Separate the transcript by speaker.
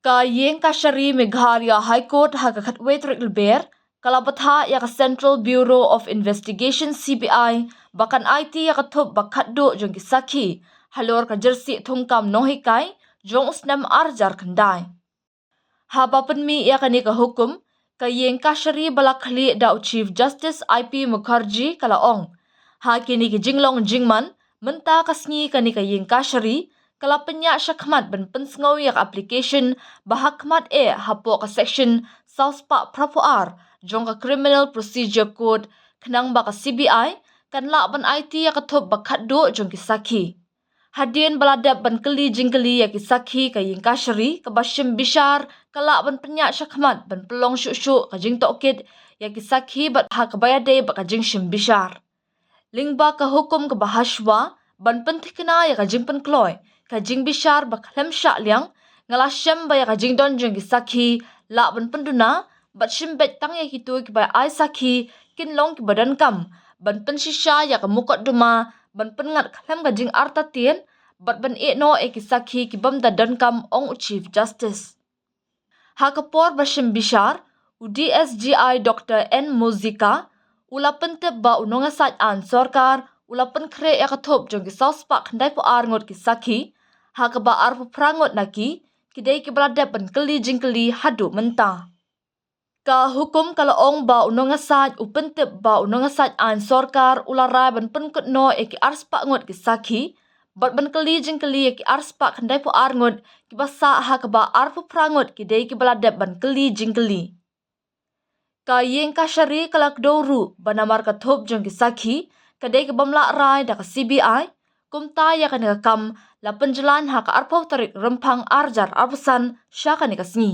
Speaker 1: Kayeng Kashari Meghalaya High Court hagakatwet riklber kalapatha yaka Central Bureau of Investigation CBI bakan IT yakathup bakhatdo jong kisakhi halor ka jersey thungkam nohikai jong usnam arjar khandai. Habapanmi yakani ka hukum kayeng Kashari balakhli da Chief Justice IP Mukherjee kalaong. Hakini ki jinglong jingman menta kasngi kani kayeng Kashari kalapanya syakmat ban pensngau yak application bahakmat hapo ka section sauspa prapuar jong ka Criminal Procedure Code khnang ba ka CBI kanla ban IT yakathup bakhatdo jong kisakhi. Hadien baladap ban keli jingkeli yak kisakhi kayeng Kashari kabashim bishar kala ban penya syakmat ban pelong syuk ka jing tokit yak kisakhi bat hakabayade ba ka jing shim bishar. Lingba ka hukum ka bahaswa ban pentikna yak ka jing penkloy kajing bishar bakhlem syak liang ngalasyam ba ya kajing don jong kisakhi la ban penduna bat shimbet tang ya kitu ki ba ai sakhi kinlong ki badan kam ban pensisha ya ka mukot duma ban pengat khlem kajing arta tien bat ban no kisakhi ki bam da don kam ong Chief Justice. Hakapor bashim bishar UDSGI Dr. N Muzika ula pentep ba unonga sat an sorkar ula penkre ya kathup jong ki sauspak ndai po arngot kisakhi hakaba arpu prangot naki kidai ki baladap ban keli jingkeli hadu menta. Ka hukum kalaong ba unonga sat upentep ba unonga sat an sorkar ulara ban penkut no eki arspa ngot kisakhi bat ban keli jingkeli eki arspa kandai po arngot ki basa hakaba arpu prangot kidai ki baladap ban keli jingkeli. Kayeng Kashari kalak doru banamar kathup jong kisakhi kadai ki bamla rai da ka CBI kumta ya kan kam la penjalan hak arpau tarik rempang arjar arpusan syaka ni kasngi.